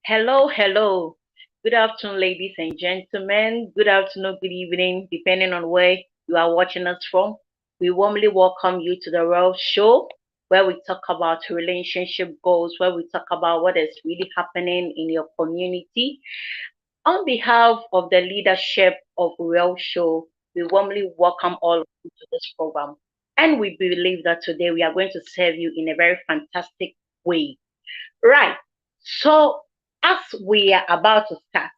Hello, hello. Good afternoon, ladies and gentlemen. Good afternoon, good evening, depending on where you are watching us from. We warmly welcome you to the Real Show, where we talk about relationship goals, where we talk about what is really happening in your community. On behalf of the leadership of Real Show, we warmly welcome all of you to this program. And we believe that today we are going to serve you in a very fantastic way. Right. So, as we are about to start,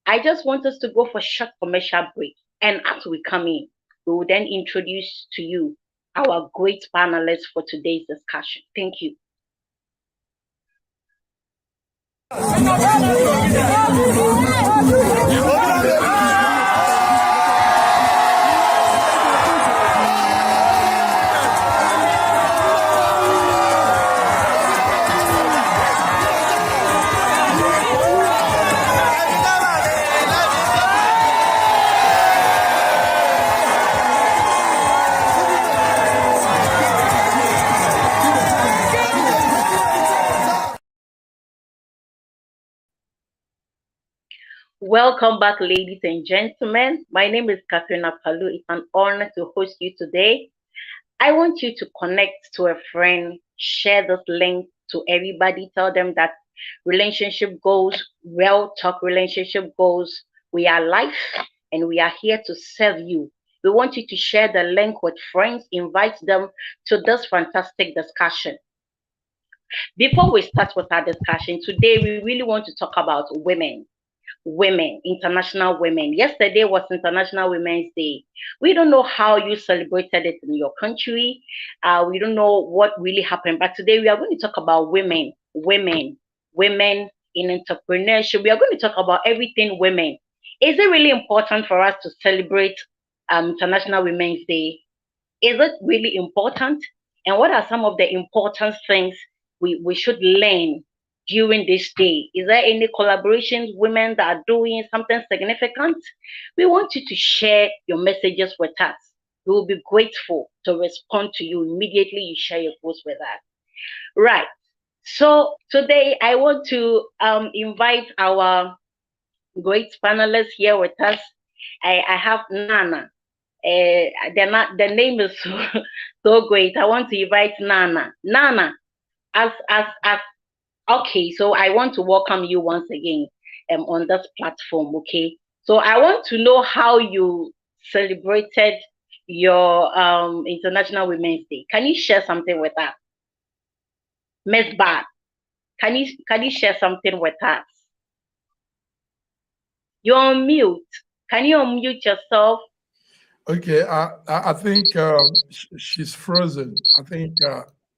I just want us to go for a short commercial break. And as we come in, we will then introduce to you our great panelists for today's discussion. Thank you. Welcome back, ladies and gentlemen. My name is Katrina Palu. It's an honor to host you today. I want you to connect to a friend, share this link to everybody, tell them that relationship goals, real talk relationship goals, we are live and we are here to serve you. We want you to share the link with friends, invite them to this fantastic discussion. Before we start with our discussion, today we really want to talk about women, International Women. Yesterday was International Women's Day. We don't know how you celebrated it in your country. We don't know what really happened. But today we are going to talk about women in entrepreneurship. We are going to talk about everything women. Is it really important for us to celebrate International Women's Day? Is it really important? And what are some of the important things we should learn during this day? Is there any collaborations, women that are doing something significant? We want you to share your messages with us. We will be grateful to respond to you immediately you share your post with us. Right. So today I want to invite our great panelists here with us. I have Nana. The name is so great. I want to invite Nana. Nana, as okay, so I want to welcome you once again on this platform. Okay, so I want to know how you celebrated your International Women's Day. Can you share something with us, Miss Bart? Can you share something with us? You're on mute. Can you unmute yourself? Okay, I think she's frozen. I think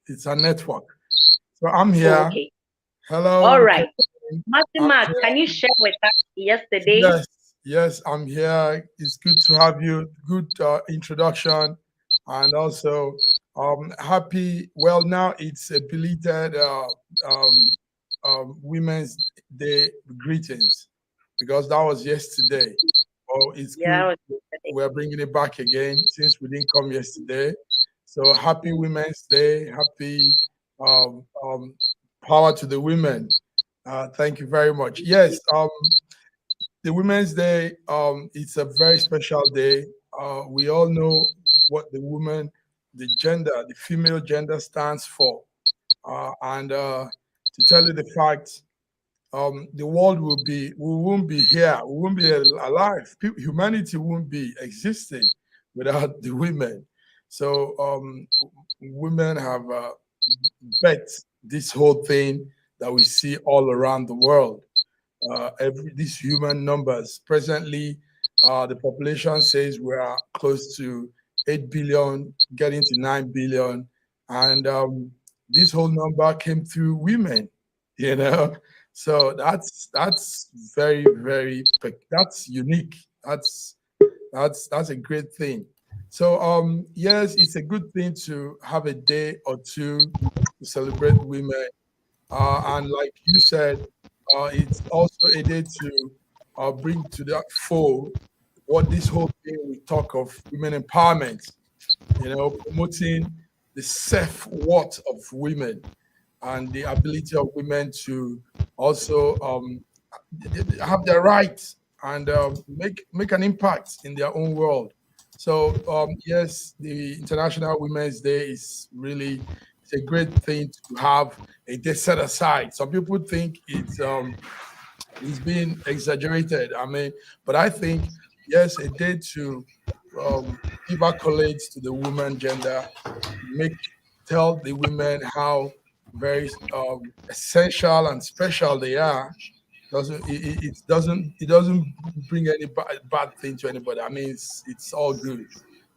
it's a network. So I'm here. Oh, okay. Hello. All right. Mark, can you share with us yesterday? Yes, I'm here. It's good to have you. Good introduction. And also, happy, well, now it's a belated Women's Day greetings because that was yesterday. Oh, it's good. We're bringing it back again since we didn't come yesterday. So happy Women's Day. Happy power to the women. Thank you very much. Yes, the Women's Day, it's a very special day. We all know what the woman, the gender, the female gender stands for. And to tell you the fact, the world we won't be here, we won't be alive. Humanity won't be existing without the women. So women have bet this whole thing that we see all around the world. These human numbers presently, the population says we are close to 8 billion getting to 9 billion. And this whole number came through women, you know. So that's very, very, that's unique. That's a great thing. So yes, it's a good thing to have a day or two to celebrate women. And like you said, it's also a day to bring to that fore what this whole thing we talk of women empowerment, you know, promoting the self-worth of women and the ability of women to also have their rights and make an impact in their own world. So yes, the International Women's Day is really, it's a great thing to have a day set aside. Some people think it's being exaggerated. I mean, but I think yes, a day to give accolades to the woman gender, make tell the women how very essential and special they are. It doesn't bring any bad thing to anybody. I mean, it's all good.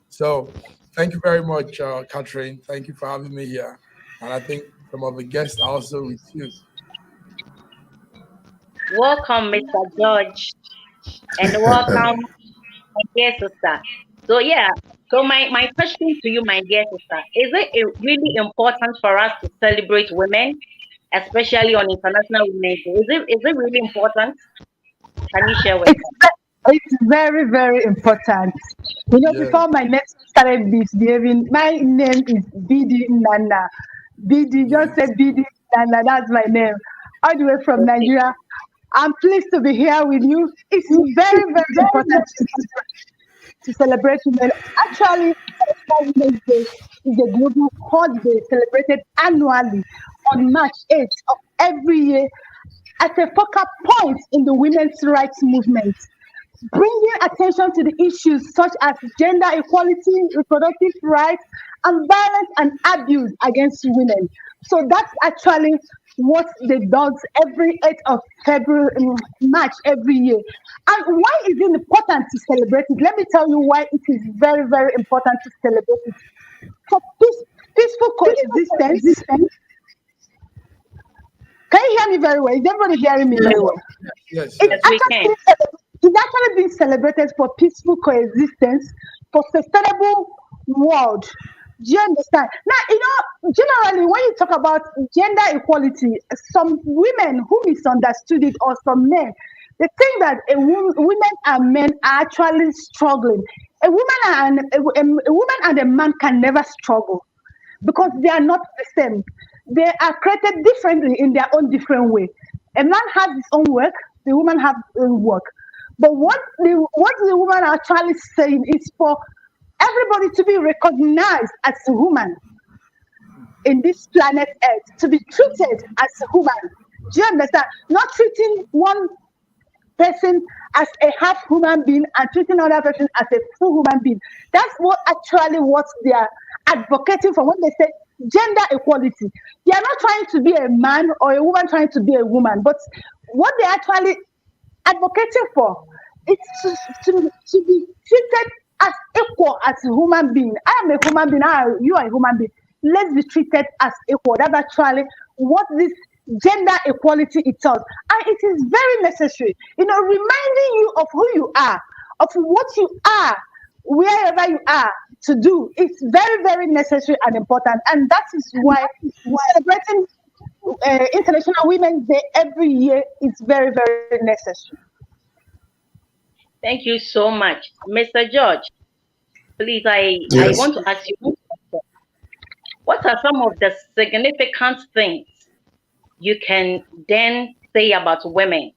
So thank you very much, Catherine. Thank you for having me here. And I think some of the guests are also with you. Welcome, Mr. George, and welcome, my dear sister. So yeah, so my question to you, my dear sister, is it really important for us to celebrate women, especially on International Women's Day? Is it really important? Can you share with It's us? it's very, very important. Yeah. Before my name started misbehaving, my name is BD Nana. BD, just say Yes. BD Nana, that's my name. All the way from Okay. Nigeria. I'm pleased to be here with you. It's very, very important to celebrate women. Actually, International Women's Day is a global holiday celebrated annually on March 8th of every year as a focal point in the women's rights movement, bringing attention to the issues such as gender equality, reproductive rights, and violence and abuse against women. So that's actually what they does every 8th of February, March every year. And why is it important to celebrate it? Let me tell you why it is very, very important to celebrate it. For peaceful coexistence. Can you hear me very well? Is everybody hearing me very Yes, well? Yes. It's yes, Yes. we can. actually been celebrated for peaceful coexistence, for sustainable world. Do you understand? Now, generally, when you talk about gender equality, some women who misunderstood it, or some men, they think that women and men are actually struggling. A woman and a man can never struggle because they are not the same. They are created differently in their own different way. A man has his own work, the woman has her own work. But what the woman are actually saying is for everybody to be recognized as a woman in this planet Earth, to be treated as a woman. Do you understand? Not treating one person as a half human being and treating another person as a full human being. That's what they are advocating for when they say gender equality. They are not trying to be a man or a woman trying to be a woman, but what they actually advocating for is to be treated as equal as a human being. I am a human being, you are a human being. Let's be treated as equal. That's actually what this gender equality it tells. And it is very necessary, reminding you of who you are, of what you are, wherever you are to do. It's very, very necessary and important. And that is why celebrating International Women's Day every year is very, very necessary. Thank you so much, Mr. George. Please, I Yes. want to ask you, what are some of the significant things you can then say about women?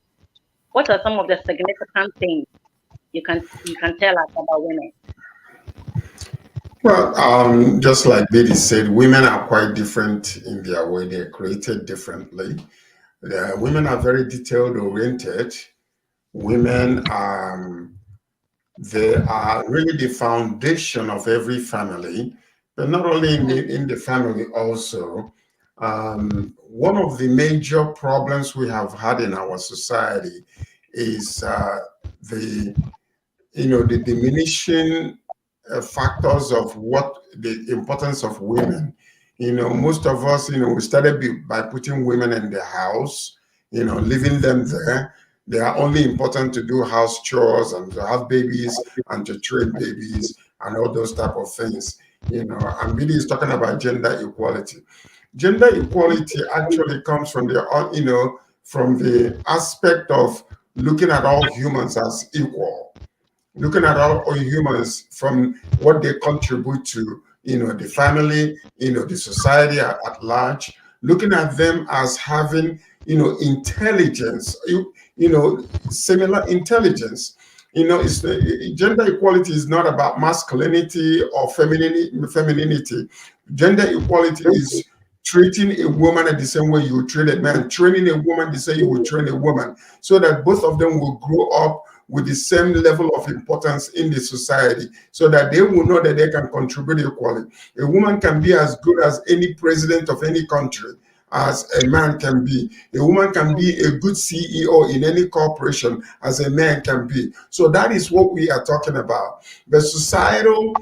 What are some of the significant things you can tell us about women? Well, just like Betty said, women are quite different in their way. They're created differently. Women are very detailed oriented. Women, they are really the foundation of every family, but not only in the family also. One of the major problems we have had in our society is the the diminishing factors of what the importance of women. Most of us, we started by putting women in the house, leaving them there. They are only important to do house chores and to have babies and to train babies and all those type of things. And Billy is talking about gender equality. Gender equality actually comes from from the aspect of looking at all humans as equal, looking at all humans from what they contribute to, the family, the society at large, looking at them as having, intelligence, similar intelligence. Gender equality is not about masculinity or femininity. Gender equality is treating a woman the same way you treat a man, training a woman the same you would train a woman, so that both of them will grow up with the same level of importance in the society, so that they will know that they can contribute equally. A woman can be as good as any president of any country as a man can be. A woman can be a good CEO in any corporation as a man can be. So that is what we are talking about. The societal,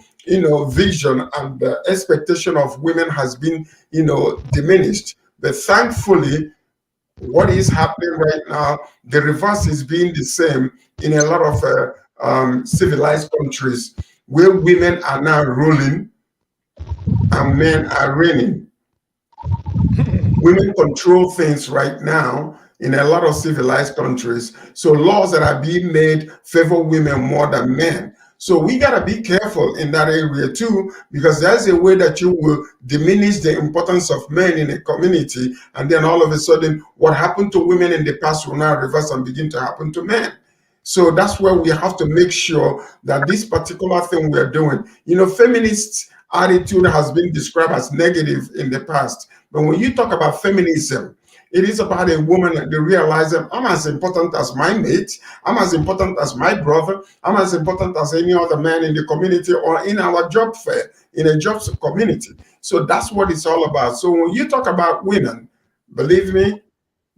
vision and the expectation of women has been, diminished. But thankfully, what is happening right now, the reverse is being the same in a lot of civilized countries, where women are now ruling and men are reigning. Women control things right now in a lot of civilized countries. So laws that are being made favor women more than men. So we got to be careful in that area too, because there's a way that you will diminish the importance of men in a community. And then all of a sudden, what happened to women in the past will now reverse and begin to happen to men. So that's where we have to make sure that this particular thing we're doing, feminist attitude has been described as negative in the past. But when you talk about feminism, it is about a woman that they realize that I'm as important as my mate, I'm as important as my brother, I'm as important as any other man in the community or in our job fair, in a job community. So that's what it's all about. So when you talk about women, believe me,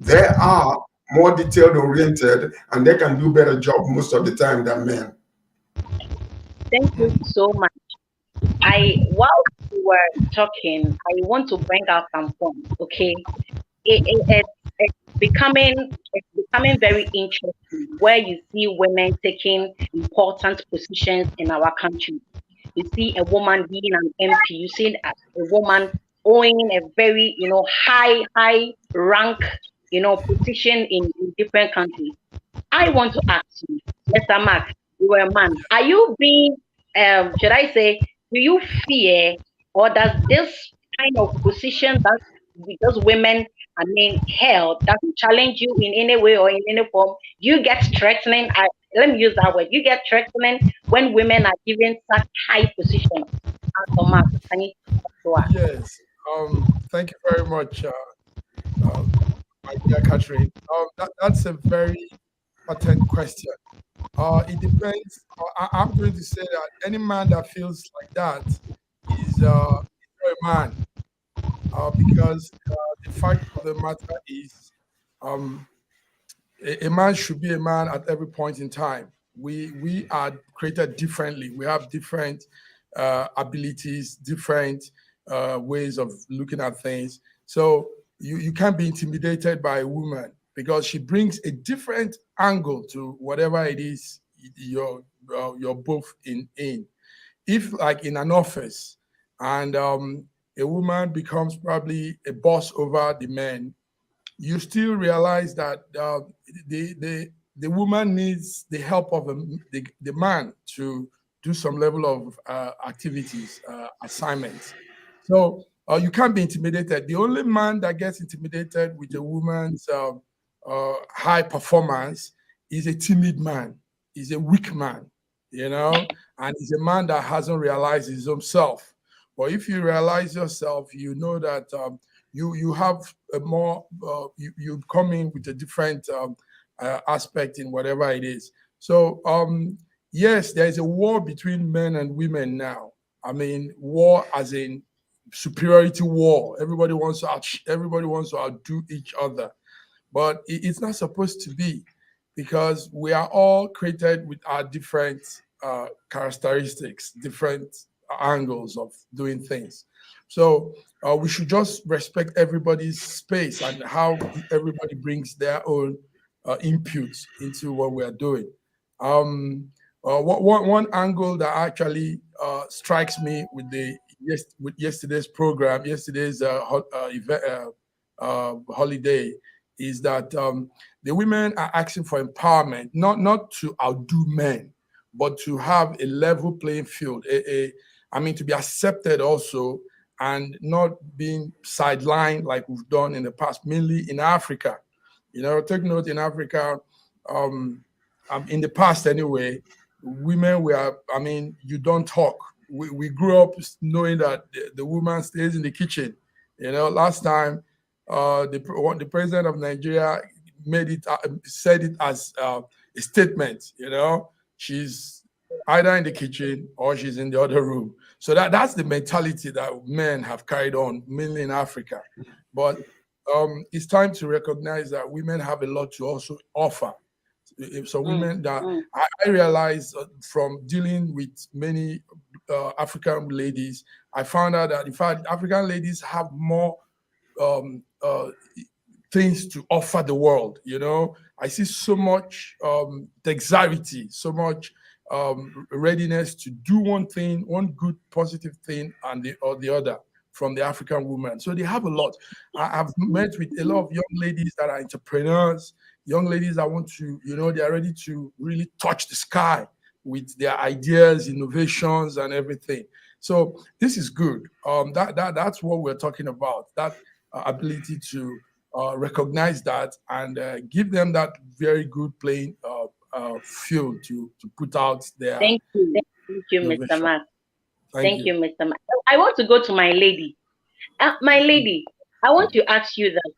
they are more detailed oriented and they can do better job most of the time than men. Thank you so much. While we were talking, I want to bring out some points. Okay, it's becoming very interesting where you see women taking important positions in our country. You see a woman being an MP. You see a woman owning a very high rank position in different countries. I want to ask you, Mr. Mark, you were a man. Are you being, should I say, do you fear, or does this kind of position that those women, held, does it challenge you in any way or in any form? Do you get threatening? Let me use that word. You get threatening when women are given such high positions. Mr. Mark, can you talk to us? Yes. Thank you very much, my dear Catherine. That's a very patent question. It depends. I'm going to say that any man that feels like that is not a man, because the fact of the matter is, um, a man should be a man at every point in time. We are created differently. We have different abilities, different ways of looking at things. So you can't be intimidated by a woman because she brings a different angle to whatever it is you're both in. If like in an office and a woman becomes probably a boss over the men, you still realize that the woman needs the help of the man to do some level of activities, assignments. So you can't be intimidated. The only man that gets intimidated with a woman's high performance is a timid man, is a weak man, and is a man that hasn't realized his own self. But if you realize yourself, you know that you have a more you come in with a different aspect in whatever it is. So yes, there is a war between men and women now. I mean, war as in superiority war. Everybody wants to outdo each other, but it's not supposed to be, because we are all created with our different characteristics, different angles of doing things. So we should just respect everybody's space and how everybody brings their own inputs into what we are doing. One angle that actually strikes me with with yesterday's program, yesterday's holiday, is that the women are asking for empowerment, not to outdo men, but to have a level playing field. I mean, to be accepted also, and not being sidelined like we've done in the past, mainly in Africa. Take note, in Africa, in the past anyway, women were, I mean, you don't talk. We grew up knowing that the woman stays in the kitchen. Last time, the president of Nigeria said it as a statement. She's either in the kitchen or she's in the other room. So that's the mentality that men have carried on, mainly in Africa. But it's time to recognize that women have a lot to also offer. So women that I realized from dealing with many African ladies, I found out that in fact African ladies have more things to offer the world. I see so much dexterity, so much readiness to do one thing, one good positive thing, and the other from the African woman. So they have a lot. I've met with a lot of young ladies that are entrepreneurs, young ladies that want to, they are ready to really touch the sky with their ideas, innovations, and everything. So this is good. That's what we're talking about, that ability to recognize that and give them that very good playing field to put out their. Thank you, innovation. Mr. Mark. Thank you, Mr. Mark. I want to go to my lady. My lady, I want to ask you that: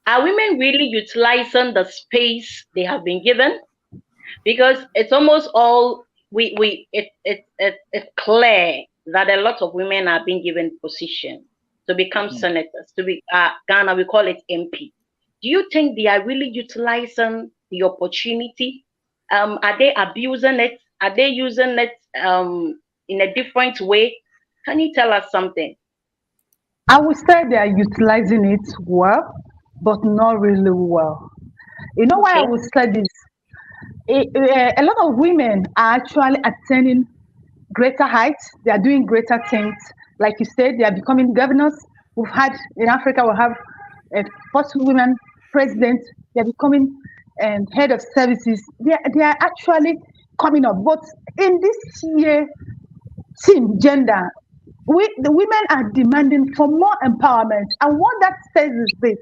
are women really utilizing the space they have been given? Because it's almost all it's clear that a lot of women are being given position to become senators, to be Ghana, we call it MP. Do you think they are really utilizing the opportunity? Are they abusing it? Are they using it in a different way? Can you tell us something? I would say they are utilizing it well, but not really well. You know why I would say this? A lot of women are actually attaining greater heights. They are doing greater things. Like you said, they are becoming governors. We've had in Africa, we have a first women president. They are becoming head of services. They are actually coming up. But in this year, team gender, the women are demanding for more empowerment. And what that says is this: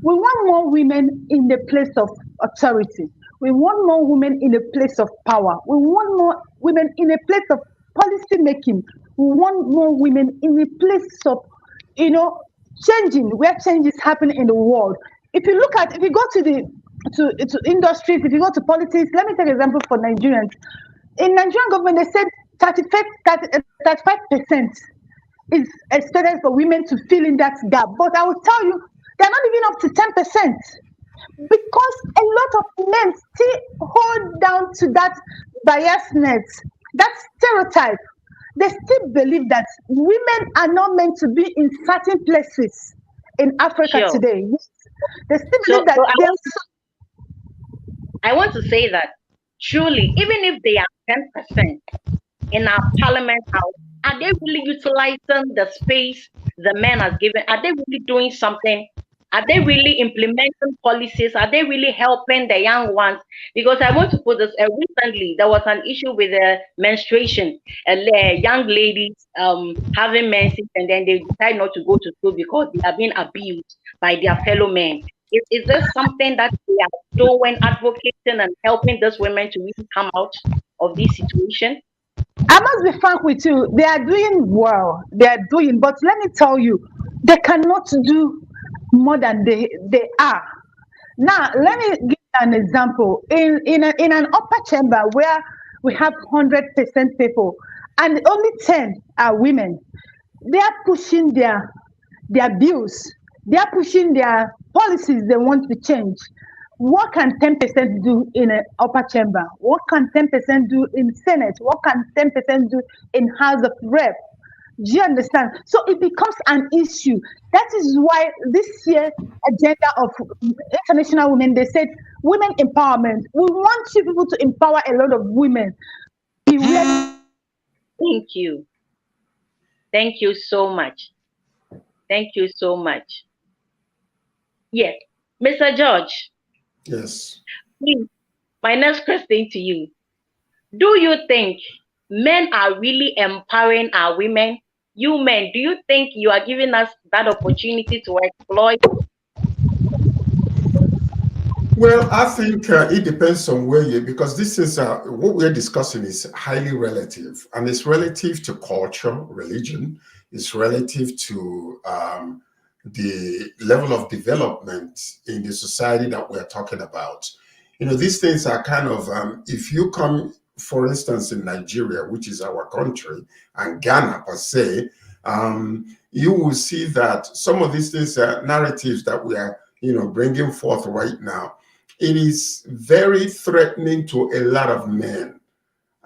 we want more women in the place of authority. We want more women in a place of power. We want more women in a place of policy making. We want more women in a place of, changing, where changes happen in the world. If you go to industries, if you go to politics, let me take an example for Nigerians. In Nigerian government, they said 35% is expected for women to fill in that gap. But I will tell you, they're not even up to 10%. Because a lot of men still hold down to that biasness, that stereotype. They still believe that women are not meant to be in certain places in Africa today. They still believe that. I want to say that truly, even if they are 10% in our parliament house, are they really utilizing the space the men has given? Are they really doing something? Are they really implementing policies? Are they really helping the young ones? Because I want to put this, recently there was an issue with menstruation, young ladies having menses, and then they decide not to go to school because they are being abused by their fellow men. Is this something that they are doing, advocating and helping those women to really come out of this situation? I must be frank with you, they are doing well. They are doing, but let me tell you, they cannot do more than they are. Now, let me give an example. In an upper chamber where we have 100% people and only 10 are women, they are pushing their bills. They are pushing their policies they want to change. what can 10% do in an upper chamber? What can 10% do in Senate? What can 10% do in House of Rep? Do you understand? So it becomes an issue. That is why this year agenda of International Women, they said women empowerment. We want you people to empower a lot of women. Thank you. Thank you so much. Thank you so much. Yes. Mr. George. Yes. Please, my next question to you. Do you think men are really empowering our women? You men, do you think you are giving us that opportunity to exploit? Well, I think it depends on where you, because this is what we're discussing is highly relative, and it's relative to culture, religion, it's relative to the level of development in the society that we're talking about. You know, these things are kind of, if you come, for instance, in Nigeria, which is our country, and Ghana per se, you will see that some of these things are narratives that we are, you know, bringing forth right now. It is very threatening to a lot of men.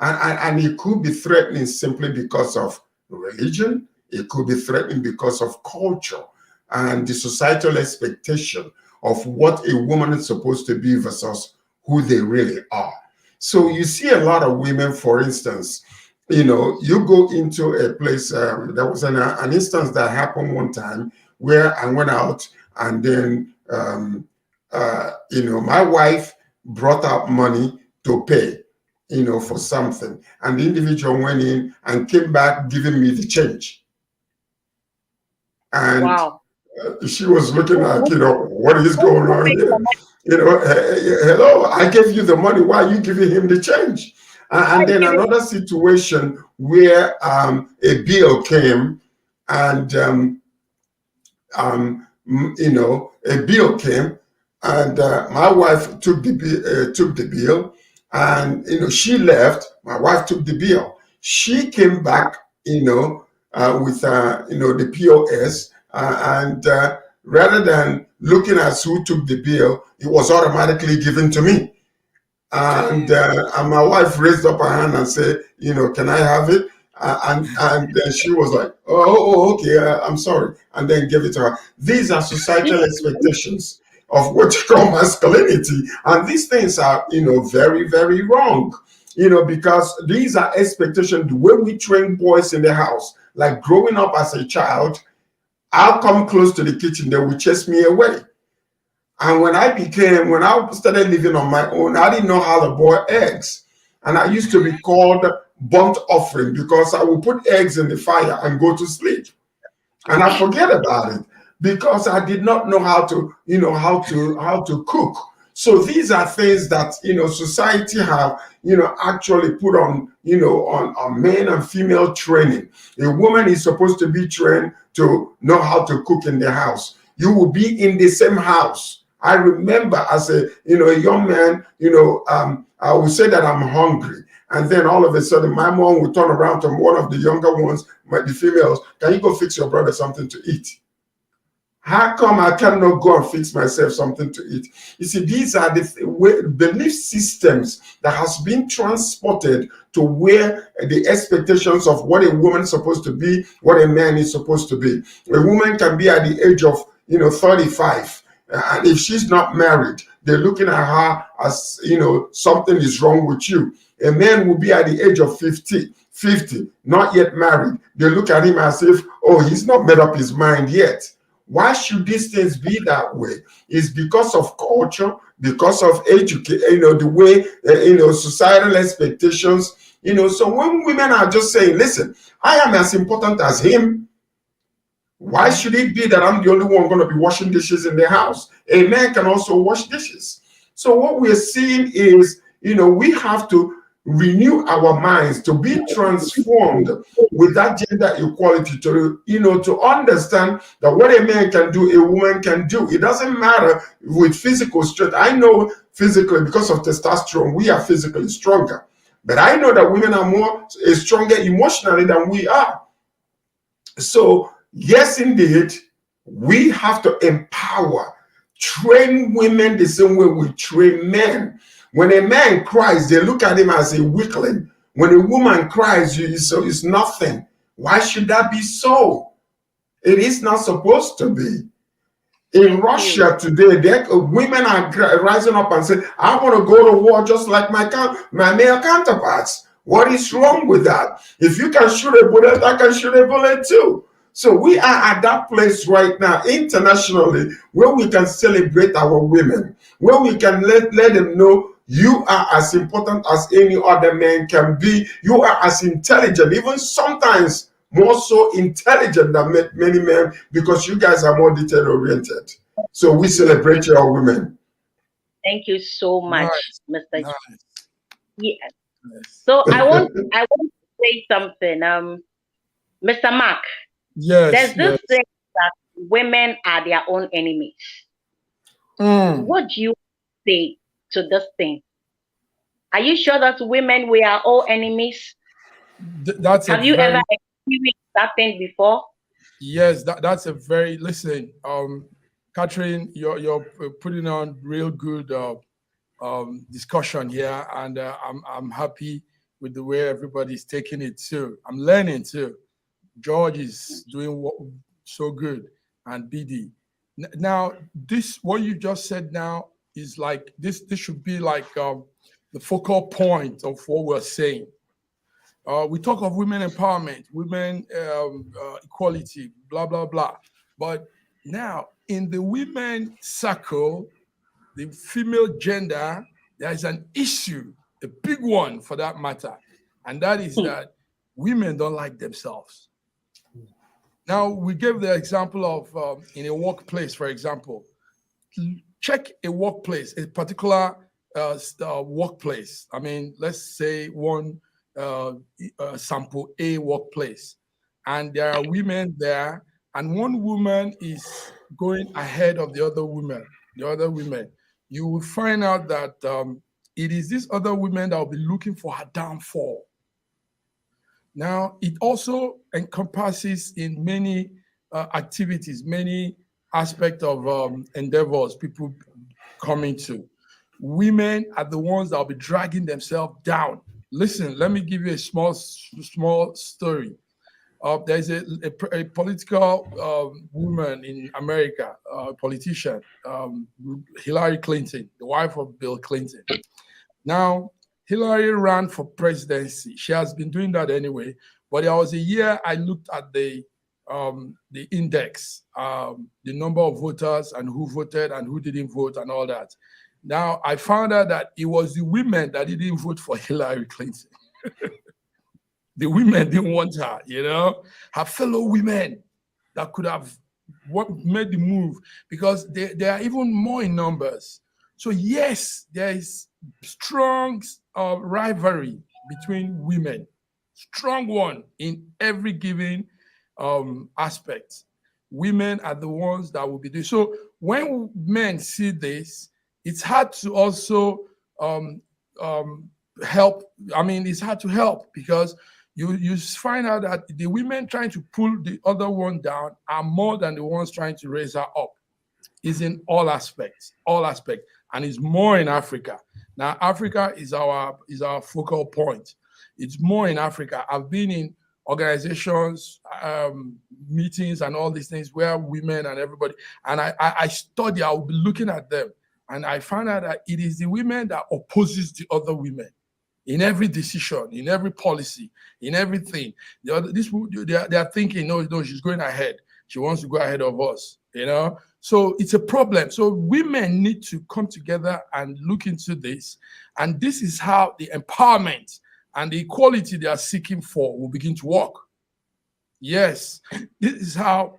And it could be threatening simply because of religion. It could be threatening because of culture and the societal expectation of what a woman is supposed to be versus who they really are. So you see a lot of women, for instance, you know, you go into a place, there was an instance that happened one time where I went out and then, you know, my wife brought out money to pay, you know, for something. And the individual went in and came back giving me the change. And wow. She was looking like, you know, what is going on here? You know, hello, I gave you the money. Why are you giving him the change? And then another situation where a bill came and, you know, a bill came and my wife took the bill and, you know, she left. My wife took the bill. She came back, you know, with, you know, the POS and rather than looking at who took the bill, it was automatically given to me. And my wife raised up her hand and said, you know, can I have it? And then she was like, oh okay, I'm sorry. And then gave it to her. These are societal expectations of what you call masculinity. And these things are, you know, very, very wrong, you know, because these are expectations. The way we train boys in the house, like growing up as a child, I'll come close to the kitchen, they will chase me away. And when I started living on my own, I didn't know how to boil eggs. And I used to be called burnt offering because I would put eggs in the fire and go to sleep. And I forget about it because I did not know how to, you know, how to cook. So these are things that, you know, society have, you know, actually put on, you know, on men and female training. A woman is supposed to be trained to know how to cook in the house. You will be in the same house. I remember as a, you know, a young man, you know, I would say that I'm hungry. And then all of a sudden, my mom would turn around to one of the younger ones, the females, can you go fix your brother something to eat? How come I cannot go and fix myself something to eat? You see, these are the belief systems that has been transported to where the expectations of what a woman is supposed to be, what a man is supposed to be. A woman can be at the age of, you know, 35. And if she's not married, they're looking at her as, you know, something is wrong with you. A man will be at the age of 50, not yet married. They look at him as if, oh, he's not made up his mind yet. Why should these things be that way? It's because of culture, because of education, you know, the way, you know, societal expectations, you know. So when women are just saying, listen, I am as important as him, why should it be that I'm the only one going to be washing dishes in the house? A man can also wash dishes. So what we're seeing is, you know, we have to renew our minds to be transformed with that gender equality, to, you know, to understand that what a man can do, a woman can do. It doesn't matter with physical strength. I know physically, because of testosterone, we are physically stronger. But I know that women are stronger emotionally than we are. So yes, indeed, we have to empower train women the same way we train men. When a man cries, they look at him as a weakling. When a woman cries, it's nothing. Why should that be so? It is not supposed to be. In Russia today, women are rising up and saying, I want to go to war just like my male counterparts. What is wrong with that? If you can shoot a bullet, I can shoot a bullet too. So we are at that place right now, internationally, where we can celebrate our women, where we can let them know you are as important as any other man can be. You are as intelligent, even sometimes more so intelligent than many men, because you guys are more detail oriented. So we celebrate your women. Thank you so much, Nice. Mr. Nice. Yeah. Nice. So I want to say something. Mr. Mark, Yes. there's this Yes. thing that women are their own enemies. What do you say to this thing? Are you sure that women, we are all enemies? Have you ever experienced that thing before? Yes, that's a very, listen, Catherine, you're putting on real good discussion here, and I'm happy with the way everybody's taking it too. I'm learning too. George is doing so good, and BD. Now, what you just said now is like this should be like the focal point of what we're saying. We talk of women empowerment, women equality, blah, blah, blah. But now, in the women circle, the female gender, there is an issue, a big one for that matter. And that is that women don't like themselves. Now, we gave the example of in a workplace, for example. Check a workplace, a particular workplace. I mean, let's say one sample A workplace, and there are women there, and one woman is going ahead of the other women. You will find out that it is this other woman that will be looking for her downfall. Now, it also encompasses in many activities, many aspects of endeavors people coming to. Women are the ones that will be dragging themselves down. Listen, let me give you a small story. There's a political woman in America, a politician, Hillary Clinton, the wife of Bill Clinton. Now, Hillary ran for presidency. She has been doing that anyway. But there was a year I looked at the index, the number of voters and who voted and who didn't vote and all that. Now, I found out that it was the women that didn't vote for Hillary Clinton. The women didn't want her, her fellow women that could have made the move, because they are even more in numbers. So yes, there is strong rivalry between women, strong one in every given aspect. Women are the ones that will be doing. So when men see this, it's hard to also help. I mean, it's hard to help, because you find out that the women trying to pull the other one down are more than the ones trying to raise her up. Is in all aspects, and it's more in Africa. Now, Africa is our focal point. It's more in Africa. I've been in organizations, meetings, and all these things where women and everybody, and I study. I will be looking at them, and I find out that it is the women that opposes the other women in every decision, in every policy, in everything. They are thinking, no, she's going ahead. She wants to go ahead of us, So it's a problem. So women need to come together and look into this. And this is how the empowerment and the equality they are seeking for will begin to work. Yes, this is how.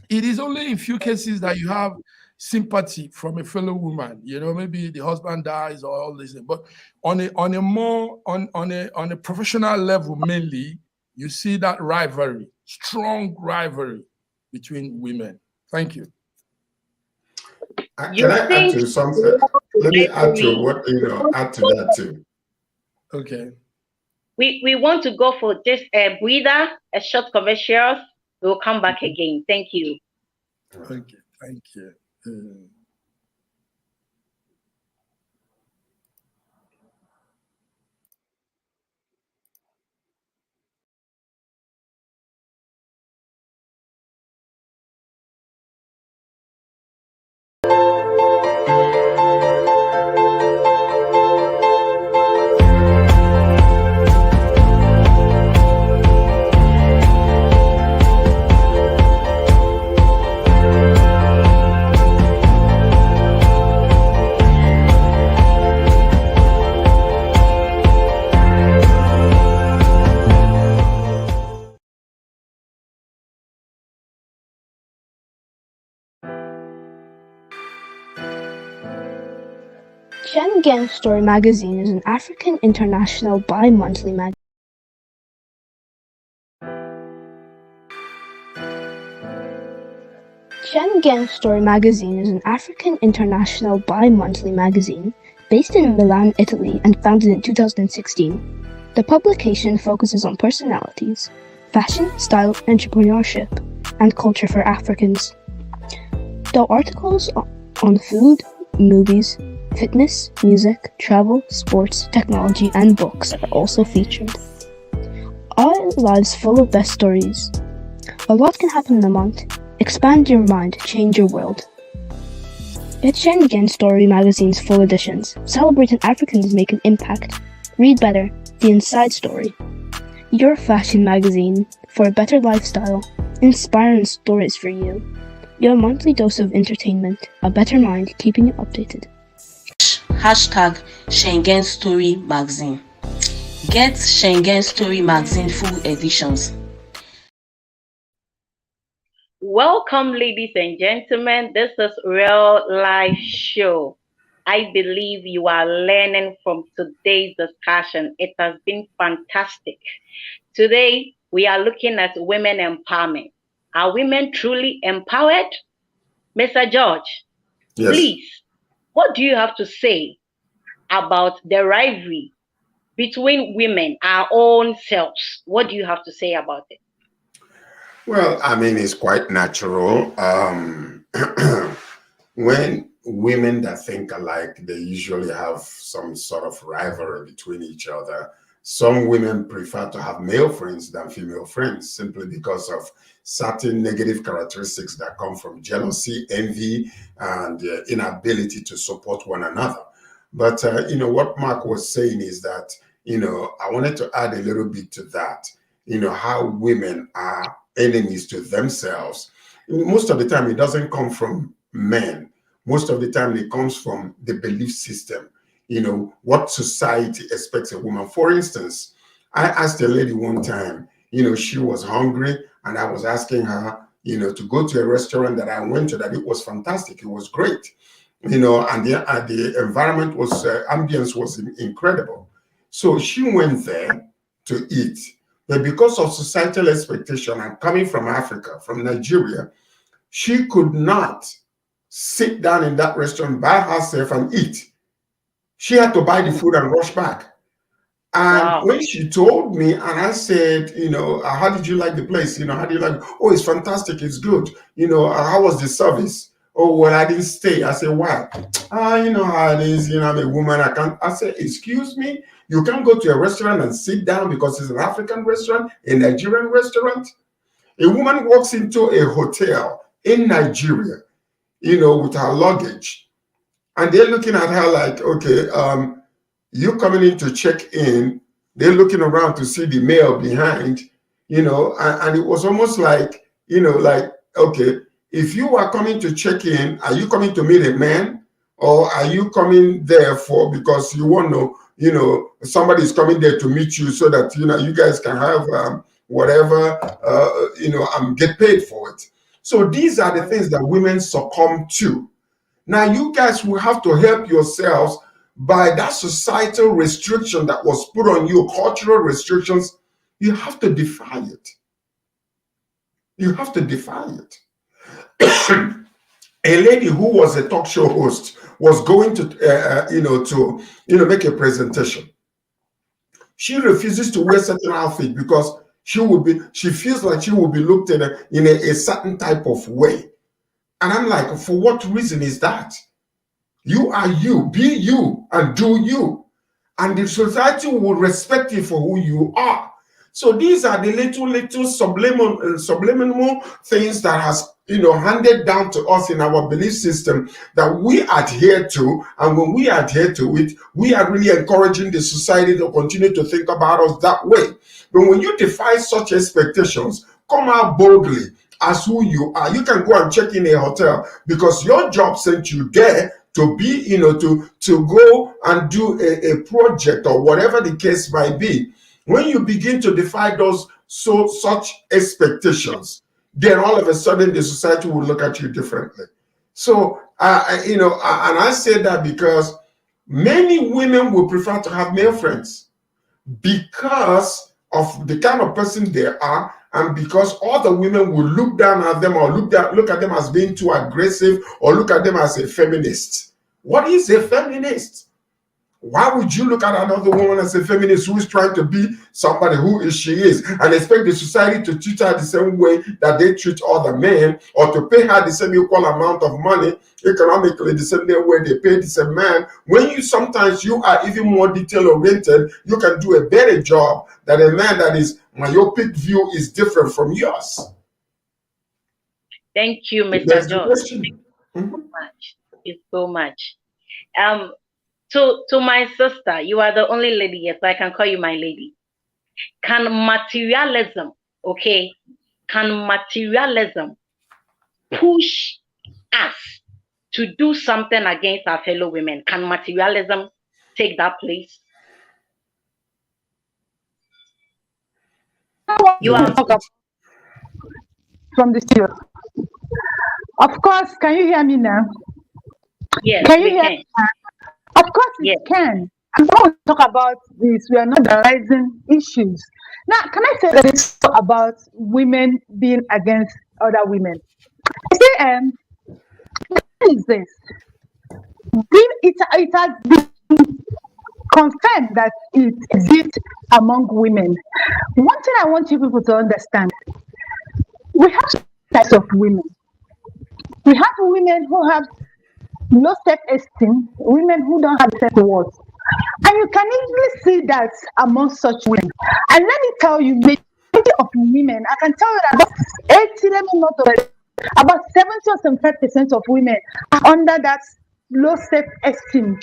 It is only in few cases that you have sympathy from a fellow woman. Maybe the husband dies or all this. But on a professional level, mainly, you see that rivalry, strong rivalry between women. Thank you. Can I add to something? Let me add to add to that too. Okay. We want to go for just a breather, a short commercial. We'll come back again. Thank you. Okay, thank you. Schengen Story magazine is an African international bi-monthly magazine. Schengen Story magazine is an African international bi-monthly magazine based in Milan, Italy, and founded in 2016. The publication focuses on personalities, fashion, style, entrepreneurship, and culture for Africans. The articles on food, movies, fitness, music, travel, sports, technology, and books are also featured. Our lives full of best stories. A lot can happen in a month. Expand your mind, change your world. Get Schengen Story magazine's full editions. Celebrating Africans make an impact. Read better. The Inside Story. Your fashion magazine for a better lifestyle. Inspiring stories for you. Your monthly dose of entertainment. A better mind keeping you updated. Hashtag Schengen Story magazine. Get Schengen Story magazine full editions. Welcome, ladies and gentlemen. This is Real Life Show. I believe you are learning from today's discussion. It has been fantastic. Today, we are looking at women empowerment. Are women truly empowered? Mr. George, Yes. please, what do you have to say about the rivalry between women, our own selves? What do you have to say about it? Well, I mean, it's quite natural. When women that think alike, they usually have some sort of rivalry between each other. Some women prefer to have male friends than female friends simply because of certain negative characteristics that come from jealousy, envy, and inability to support one another. But, what Mark was saying is that, I wanted to add a little bit to that, how women are enemies to themselves. Most of the time, it doesn't come from men. Most of the time, it comes from the belief system, what society expects a woman. For instance, I asked a lady one time, she was hungry, and I was asking her, to go to a restaurant that I went to, that it was fantastic. It was great, and the environment was, ambience was incredible. So she went there to eat. But because of societal expectation and coming from Africa, from Nigeria, she could not sit down in that restaurant by herself and eat. She had to buy the food and rush back. And Wow. when she told me, and I said, how did you like the place? How do you like it? Oh, it's fantastic. It's good. How was the service? Oh, well, I didn't stay. I said, why? You know how it is. I'm a woman. I can't. I said, excuse me. You can't go to a restaurant and sit down because it's an African restaurant, a Nigerian restaurant. A woman walks into a hotel in Nigeria, with her luggage, and they're looking at her like, okay, you coming in to check in. They're looking around to see the male behind, and it was almost like, like, okay, if you are coming to check in, are you coming to meet a man, or are you coming there because you want to, somebody's coming there to meet you so that, you guys can have whatever, and get paid for it. So these are the things that women succumb to. Now, you guys will have to help yourselves by that societal restriction that was put on you, cultural restrictions. You have to defy it. You have to defy it. A lady who was a talk show host was going to, make a presentation. She refuses to wear certain outfit because she feels like she will be looked at in a certain type of way. And I'm like, for what reason is that? You are you, be you, and do you. And the society will respect you for who you are. So these are the little subliminal things that has, handed down to us in our belief system that we adhere to. And when we adhere to it, we are really encouraging the society to continue to think about us that way. But when you defy such expectations, come out boldly as who you are. You can go and check in a hotel because your job sent you there to be, to go and do a project or whatever the case might be. When you begin to defy such expectations, then all of a sudden the society will look at you differently. So, and I say that because Many women will prefer to have male friends because of the kind of person they are, and because other women will look down at them or look at them as being too aggressive or look at them as a feminist. What is a feminist? Why would you look at another woman as a feminist who is trying to be somebody who she is and expect the society to treat her the same way that they treat other men, or to pay her the same equal amount of money economically the same way they pay the same man? When sometimes you are even more detail oriented, you can do a better job than a man that is myopic view is different from yours. Thank you, Mr. That's the George. question. Thank you so much. It's so much. To my sister, you are the only lady here, so I can call you my lady. Can materialism push us to do something against our fellow women? Can materialism take that place? You are from the studio. Of course, can you hear me now? Yes, can you we hear can. Me now? Of course, Yes. it can. I'm going to talk about this. We are not rising issues. Now, can I say that it's about women being against other women? I say, what is this? It has been confirmed that it exists among women. One thing I want you people to understand: we have two types of women. We have women who have low self-esteem, women who don't have self-worth. And you can easily see that among such women. And let me tell you, majority of women, I can tell you that about 80, let me not about 70 or 75% of women are under that low self-esteem,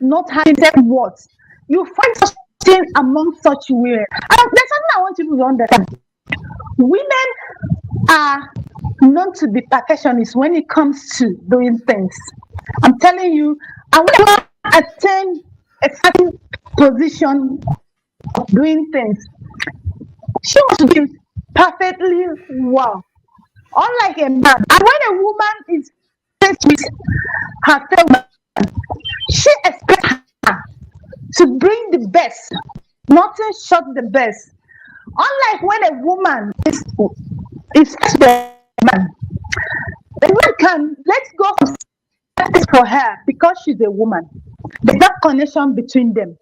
not having self-worth. You find such thing among such women. And there's something I want you to understand. Women are known to be perfectionists when it comes to doing things. I'm telling you, and when I attain a certain position of doing things, she must be perfectly well. Unlike a man, and when a woman is faced with herself, she expects her to bring the best, nothing short the best. Unlike when a woman is faced with a man, the man can let go of things for her because she's a woman. There's that connection between them.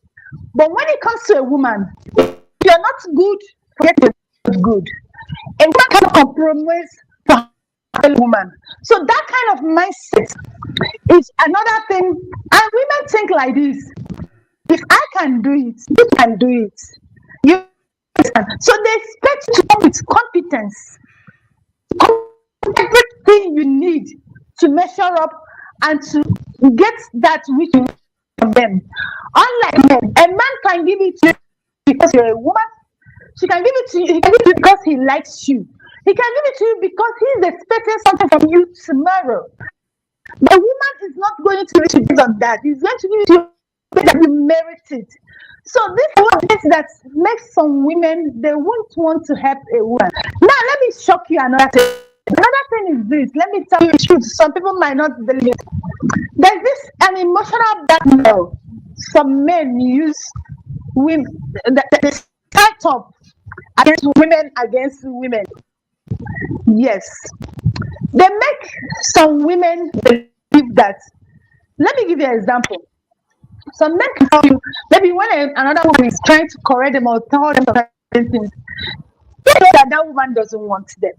But when it comes to a woman, if you're not good, forget you're good. A woman cannot compromise for a woman. So that kind of mindset is another thing. And women think like this: if I can do it, you can do it. You understand? So they expect you to come with competence, everything you need to measure up and to get that which you need from them. Unlike men, a man can give it to you because you're a woman. She can give it to you. He can give it because he likes you. He can give it to you because he's expecting something from you tomorrow. The woman is not going to give it based on that. He's going to give it to you that you merit it. So this is one thing that makes some women, they won't want to help a woman. Now let me shock you another thing. Another thing is this. Let me tell you the truth. Some people might not believe it. There's this an emotional blackmail some men use women. The set up against women. Yes, they make some women believe that. Let me give you an example. Some men can tell you, maybe when another woman is trying to correct them or tell them certain things, they know that that woman doesn't want them.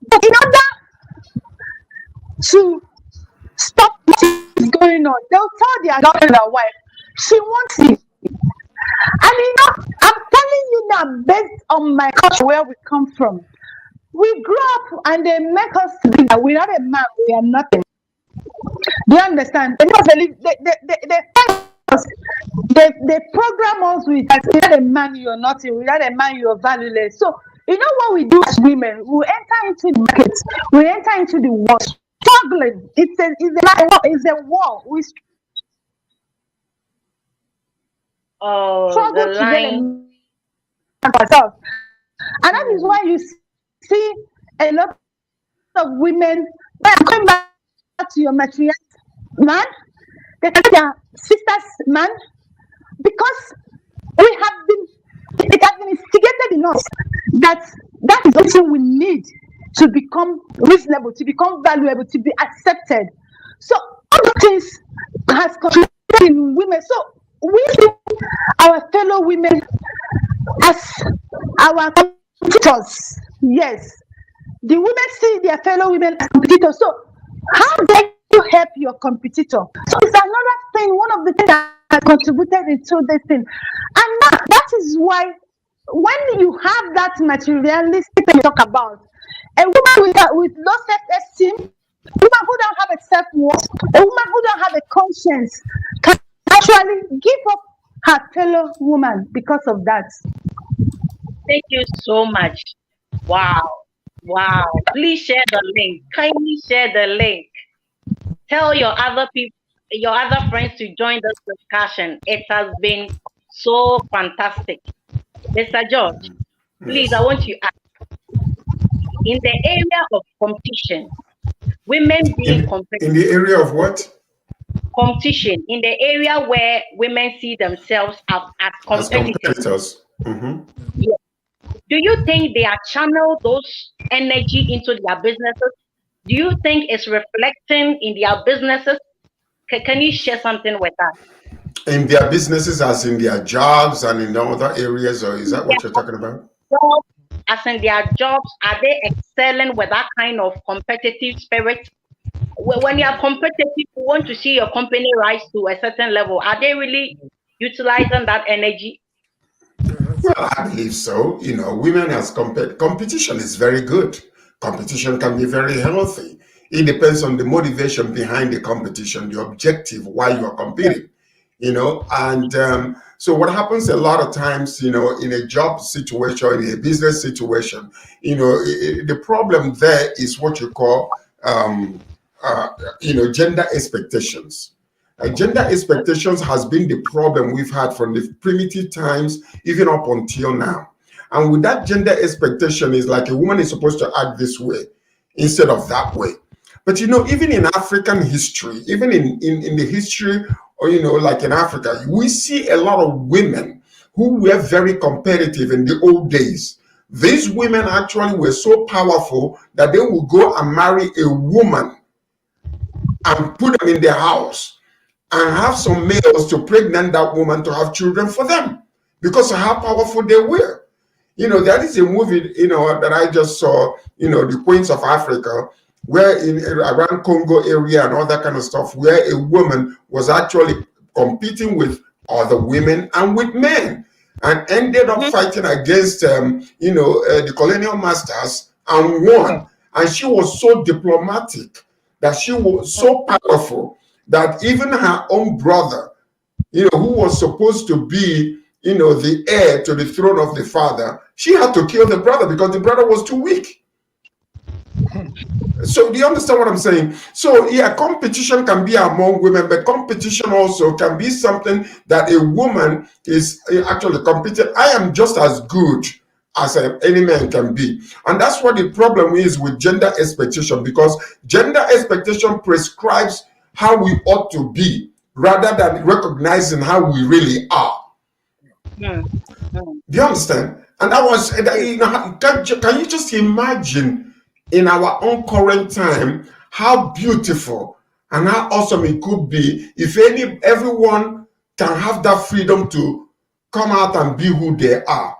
But in order to stop what is going on, they'll tell their daughter, their wife, she wants it. And I'm telling you that based on my culture, where we come from, we grew up and they make us think that without a man, we are nothing. Do you understand? They program us with that without a man, you're nothing, without a man, you're valueless. So, you know what we do as women? We enter into the markets, we enter into the war, struggling. It's a war. We struggle to get a man for ourselves. And that is why you see a lot of women, when I'm coming back to your material man, they can say their sister's man, because we have been, it has been instigated in us that that is something we need to become reasonable, to become valuable, to be accepted. So all the things has contributed in women. So we see our fellow women as our competitors. Yes, the women see their fellow women as competitors. So how dare you help your competitor? So it's another thing, one of the things that has contributed into this thing. And that is why when you have that materialistic thing you talk about, a woman with low self-esteem, a woman who don't have a self-worth, a woman who don't have a conscience can actually give up her fellow woman because of that. Thank you so much. Wow. Wow. Please share the link. Kindly share the link. Tell your other people, your other friends to join this discussion. It has been so fantastic. Mr. George, please, I want you to ask, in the area of competition, women being competitive. In the area of what? Competition, in the area where women see themselves as competitors. Mm-hmm. Yeah. Do you think they are channel those energy into their businesses? Do you think it's reflecting in their businesses? Can you share something with us? In their businesses, as in their jobs and in other areas, or is that what you're talking about? As in their jobs, are they excelling with that kind of competitive spirit? When you are competitive, you want to see your company rise to a certain level. Are they really utilizing that energy? Well, I believe so. You know, women as competition is very good. Competition can be very healthy. It depends on the motivation behind the competition, the objective, why you are competing. You know, and so what happens a lot of times, you know, in a job situation, in a business situation, you know, the problem there is what you call, you know, gender expectations. Gender expectations has been the problem we've had from the primitive times, even up until now. And with that gender expectation is like a woman is supposed to act this way instead of that way. But you know, even in African history, even in the history, or you know, like in Africa, we see a lot of women who were very competitive in the old days. These women actually were so powerful that they would go and marry a woman and put them in their house and have some males to pregnant that woman to have children for them because of how powerful they were. You know, that is a movie, you know, that I just saw, you know, The Queens of Africa, where in around Congo area and all that kind of stuff, where a woman was actually competing with other women and with men and ended up fighting against, you know, the colonial masters and won. And she was so diplomatic, that she was so powerful, that even her own brother, you know, who was supposed to be, you know, the heir to the throne of the father, she had to kill the brother because the brother was too weak. So do you understand what I'm saying? So yeah, competition can be among women, but competition also can be something that a woman is actually competing. I am just as good as any man can be. And that's what the problem is with gender expectation, because gender expectation prescribes how we ought to be rather than recognizing how we really are. Do you understand? And that was, you know, can you just imagine in our own current time how beautiful and how awesome it could be if everyone can have that freedom to come out and be who they are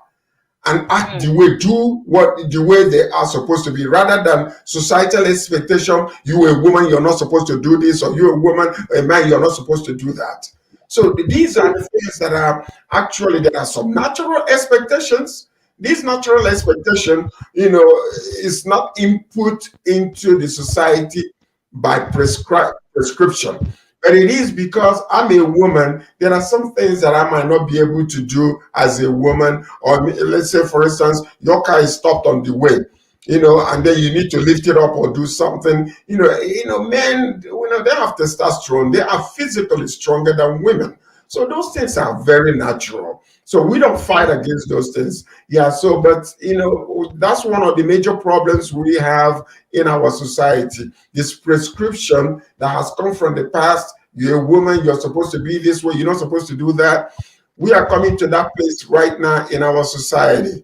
and act the way they are supposed to be, rather than societal expectation. You a woman, you're not supposed to do this, or you a woman, a man, you're not supposed to do that. So these are the things that are actually, there are some natural expectations. This natural expectation, you know, is not input into the society by prescription. But it is because I'm a woman, there are some things that I might not be able to do as a woman. Or let's say, for instance, your car is stopped on the way, you know, and then you need to lift it up or do something. You know, men, you know, they have testosterone. They are physically stronger than women. So those things are very natural. So we don't fight against those things. Yeah, so, but, you know, that's one of the major problems we have in our society. This prescription that has come from the past You're a woman, you're supposed to be this way, you're not supposed to do that. We are coming to that place right now in our society.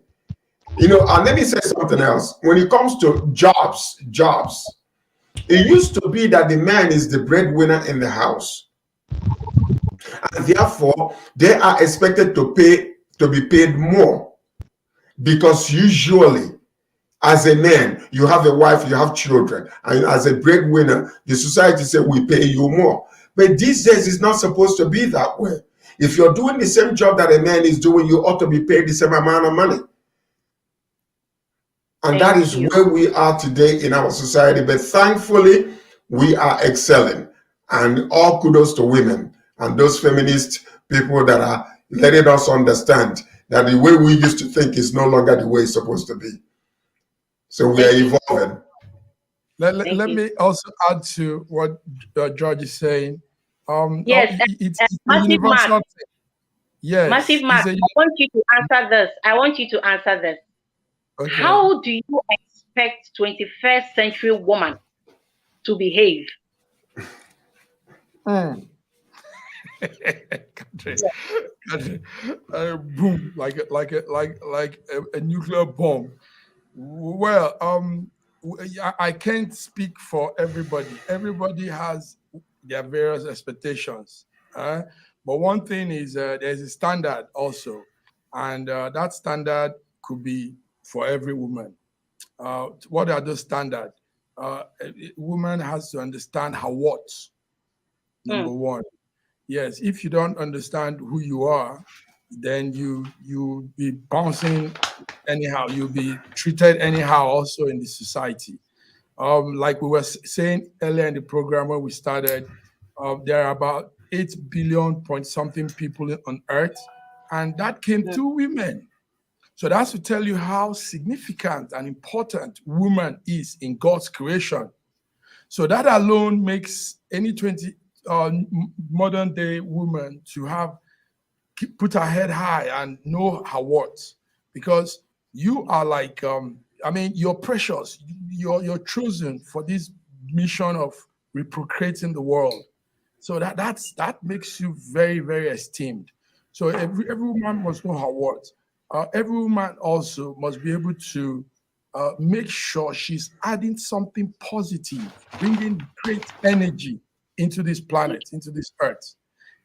You know, and let me say something else. When it comes to jobs, it used to be that the man is the breadwinner in the house. And therefore, they are expected to be paid more, because usually as a man, you have a wife, you have children, and as a breadwinner, the society says we pay you more. But these days, it's not supposed to be that way. If you're doing the same job that a man is doing, you ought to be paid the same amount of money. And that is where we are today in our society. But thankfully, we are excelling. And all kudos to women and those feminist people that are letting us understand that the way we used to think is no longer the way it's supposed to be. So we are evolving. Let me also add to what George is saying. Yes, it's Massive Mark. Yes, Massive Mark, I want you to answer this. Okay. How do you expect 21st century woman to behave? Boom, like a nuclear bomb. Well, I can't speak for everybody. Everybody has their various expectations. But one thing is there's a standard also, and that standard could be for every woman. What are those standards? A woman has to understand her what. Number one. Yes, if you don't understand who you are, then you'll be bouncing anyhow. You'll be treated anyhow also in the society. Like we were saying earlier in the program when we started, there are about 8 billion point something people on Earth, and that came through women. So that's to tell you how significant and important woman is in God's creation. So that alone makes any modern day woman to have put her head high and know her worth, because you are like you're precious. You're chosen for this mission of reprocreating the world. So that makes you very, very esteemed. So every woman must know her worth. Every woman also must be able to make sure she's adding something positive, bringing great energy into this planet, into this earth.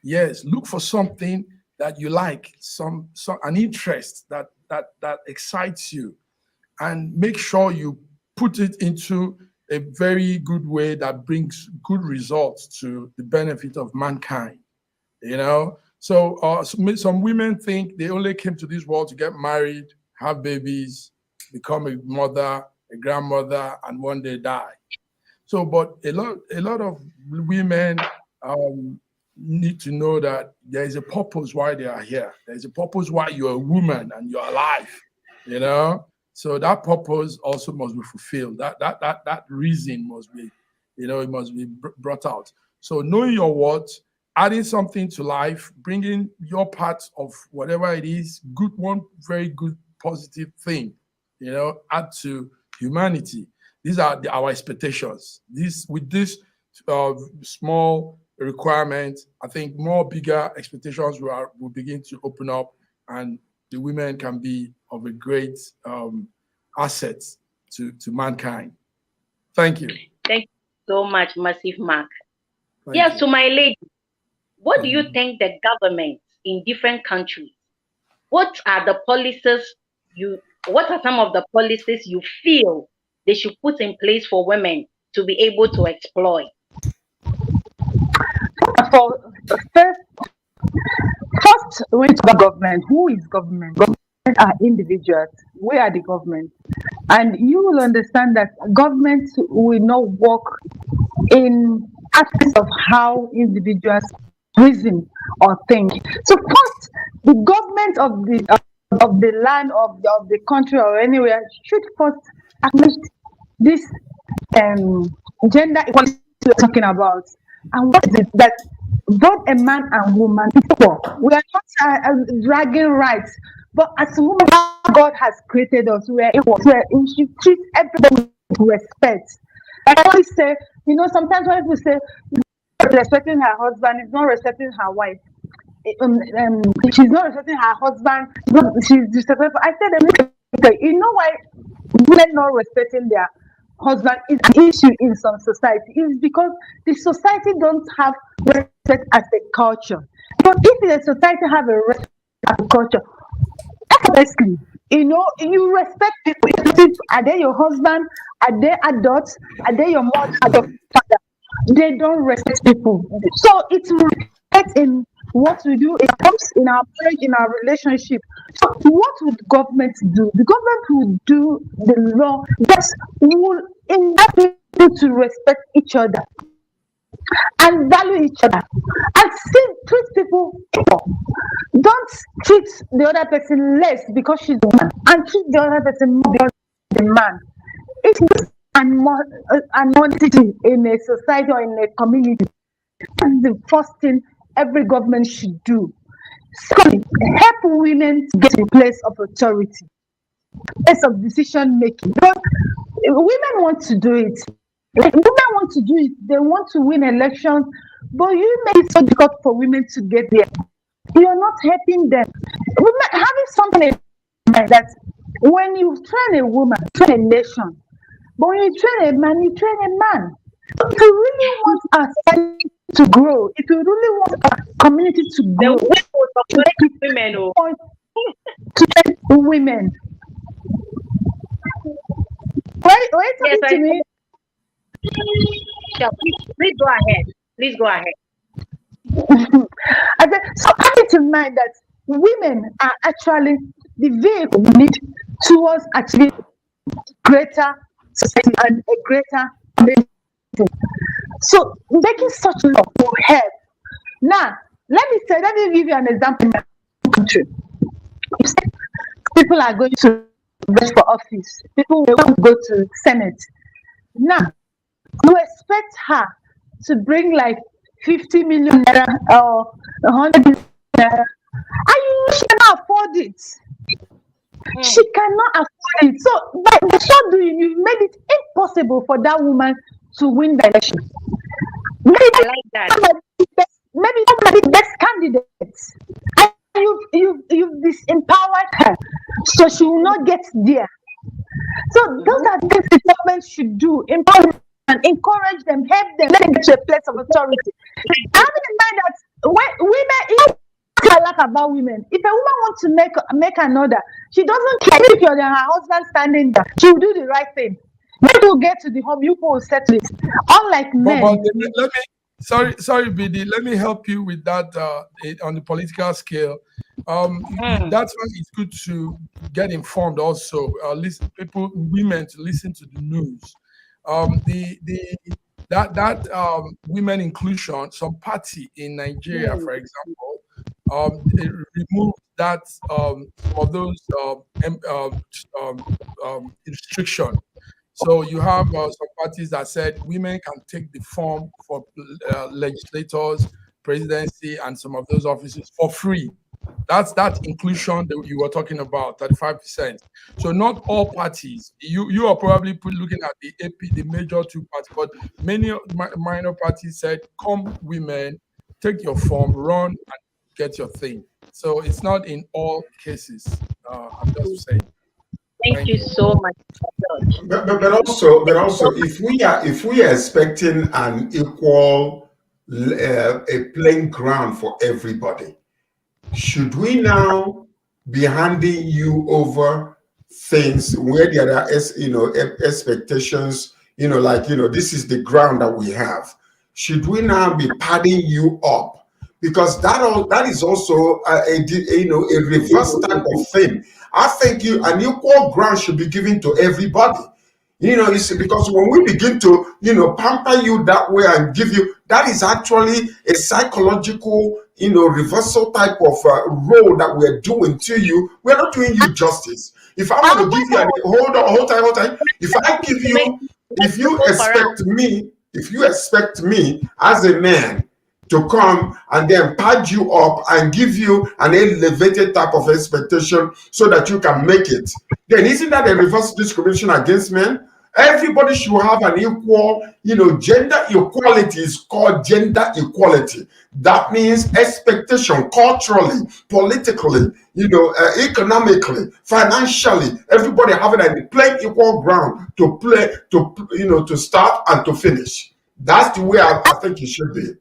Yes, look for something that you like, an interest that excites you, and make sure you put it into a very good way that brings good results to the benefit of mankind. You know, so some women think they only came to this world to get married, have babies, become a mother, a grandmother, and one day die. So, but a lot of women need to know that there is a purpose why they are here. There's a purpose why you're a woman and you're alive, you know? So that purpose also must be fulfilled. That reason must be, it must be brought out. So knowing your worth, adding something to life, bringing your part of whatever it is, one very good positive thing, add to humanity. These are our expectations. With this small requirement, I think more bigger expectations will begin to open up, and the women can be of a great asset to mankind. Thank you. Thank you so much, Massive Mark. Yes, to my lady, what do you think the government in different countries, what are some of the policies you feel they should put in place for women to be able to exploit? First, we talk about government. Who is government? Government are individuals. We are the government. And you will understand that government will not work in aspects of how individuals reason or think. So first, the government of the land of the country or anywhere should first acknowledge this gender equality we're talking about. And what is it that both a man and woman is equal? We are not dragging rights, but as a woman, God has created us. We are equal. We should treat everybody with respect. Like I always say, sometimes when people say respecting her husband, is not respecting her wife. She's not respecting her husband. She's disrespectful. I said, you know why women not respecting their husband is an issue in some society? Is because the society don't have respect as a culture. But if the society have a respect as a culture, honestly, you respect people. Are they your husband? Are they adults? Are they your mother? Are your father? They don't respect people. So it's respect in what we do, it comes in our marriage, in our relationship. So what would government do? The government would do the law that will invite people to respect each other and value each other and still treat people equal. Don't treat the other person less because she's a woman and treat the other person more because she's a man. It's animosity in a society or in a community. That's the first thing every government should do. Secondly, help women to get to a place of authority, place of decision making. Because women want to do it. Like, women want to do it. They want to win elections, but you make it so difficult for women to get there. You're not helping them. Women having something in mind that when you train a woman, train a nation. But when you train a man, you train a man. If you really want our society to grow, if you really want our community to grow, women, to train women. Wait, Yes, to me. Yeah, please go ahead. Please go ahead. I said, so have it in mind that women are actually the vehicle we need towards achieving greater society and a greater nation. So making such law will help. Now, let me give you an example in my country. People are going to vote for office. People will want to go to Senate. Now, you expect her to bring like 50 million naira or 100 million naira, and she cannot afford it. She cannot afford it. So by so doing, you made it impossible for that woman to win the election. Maybe I like that. Maybe somebody best candidates, and you've disempowered her, so she will not get there. So those are things the government should do: empower and encourage them, help them, let them get to a place of authority. Having in mind that when women, I like about women. If a woman wants to make another, she doesn't care if you're her husband standing there. She will do the right thing. When you get to the home, you will settle it. Unlike men. But let me, sorry, BD. Let me help you with that on the political scale. That's why it's good to get informed. Also, listen, women to listen to the news. Women inclusion, some party in Nigeria, for example, they removed that of those restriction. So you have some parties that said women can take the form for legislators, presidency, and some of those offices for free. That's that inclusion that you were talking about, 35%. So not all parties. You are probably looking at the AP, the major two parties, but many minor parties said, "Come, women, take your form, run, and get your thing." So it's not in all cases. I'm just saying. Thank you so much. But also, if we are expecting an equal a playing ground for everybody, should we now be handing you over things where there are expectations, like this is the ground that we have? Should we now be padding you up? Because that is also a reverse type of thing. I think an equal ground should be given to everybody. You see, because when we begin to, pamper you that way and give you, that is actually a psychological, reversal type of role that we're doing to you. We're not doing you justice. If I want to give you, hold time. If I give you, if you expect me as a man to come and then pad you up and give you an elevated type of expectation so that you can make it, then isn't that a reverse discrimination against men? Everybody should have an equal, gender equality is called gender equality. That means expectation culturally, politically, economically, financially, everybody having a playing equal ground to play, to start and to finish. That's the way I think it should be.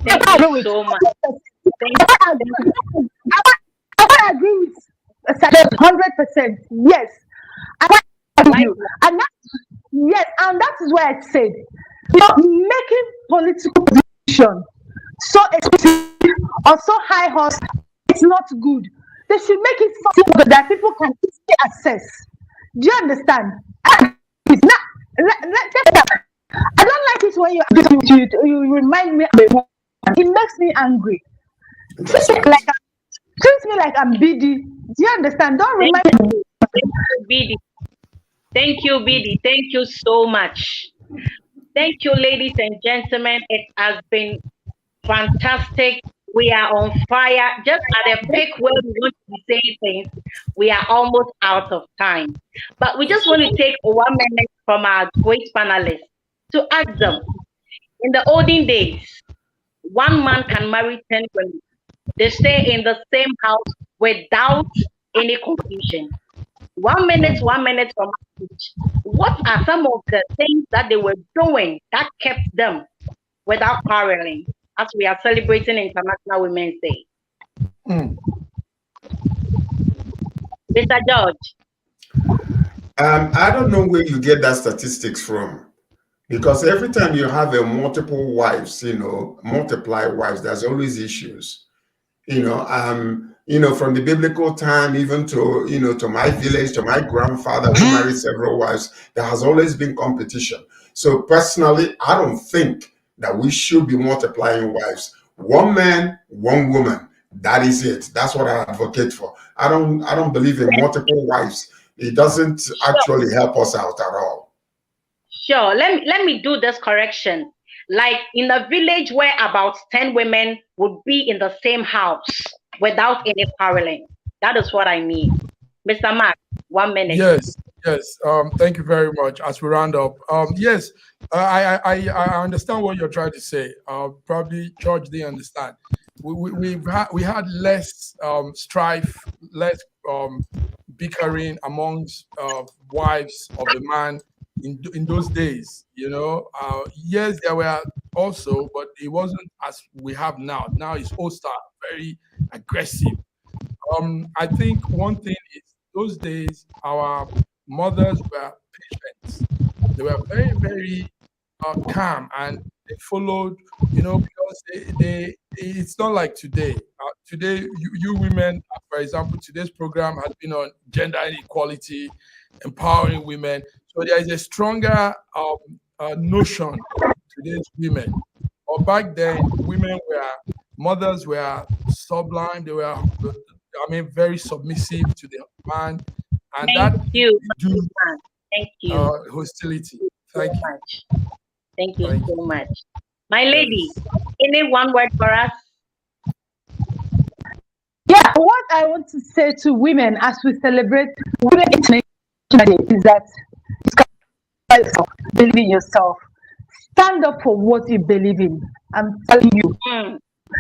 Thank you so much. I agree with 100%. Yes. I agree with you. And that is why I said, making political position so expensive or so high horse, it's not good. They should make it something that people can easily access. Do you understand? I don't like it when you remind me of a woman. It makes me angry. Treat me like I'm BD. Do you understand? Don't remind me. BD. Thank you, BD. Thank you so much. Thank you, ladies and gentlemen. It has been fantastic. We are on fire. Just at a peak where we want to be saying things, we are almost out of time. But we just want to take 1 minute from our great panelists to ask them. In the olden days, one man can marry 10 women. They stay in the same house without any confusion. 1 minute from each. What are some of the things that they were doing that kept them without quarreling as we are celebrating International Women's Day? Mr. George. I don't know where you get that statistics from. Because every time you have a multiple wives, multiply wives, there's always issues. From the biblical time, even to my village, to my grandfather who married several wives, there has always been competition. So personally, I don't think that we should be multiplying wives. One man, one woman. That is it. That's what I advocate for. I don't believe in multiple wives. It doesn't actually help us out at all. Sure. Let me do this correction. Like in a village where about 10 women would be in the same house without any quarreling. That is what I mean. Mr. Mark, 1 minute. Yes. Thank you very much. As we round up, yes, I understand what you're trying to say. Probably George didn't understand. We had less strife, less bickering amongst wives of the man in those days. Yes, there were also, but it wasn't as we have now. Now it's hostile, very aggressive. I think one thing is those days our mothers were patient. They were very, very calm, and they followed, because it's not like today. Today, you women, for example, today's program has been on gender inequality, empowering women. So there is a stronger notion to today's women. Or back then, mothers were sublime. They were, very submissive to the man. And Thank you. Hostility. Thank you. Much. Thank you so much. My lady, any one word for us? Yeah, what I want to say to women as we celebrate Women International Day is that believe in yourself. Stand up for what you believe in. I'm telling you,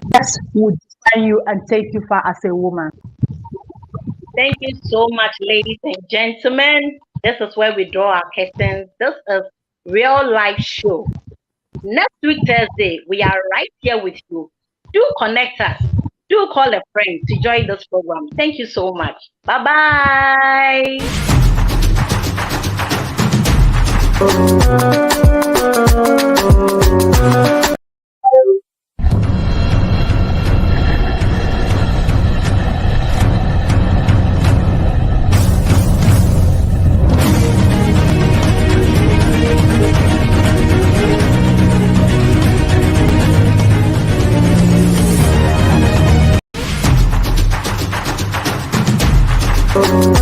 that would define you and take you far as a woman. Thank you so much, ladies and gentlemen. This is where we draw our curtains. This is Real Life Show. Next week, Thursday, we are right here with you. Do connect us. Do call a friend to join this program. Thank you so much. Bye-bye. Oh.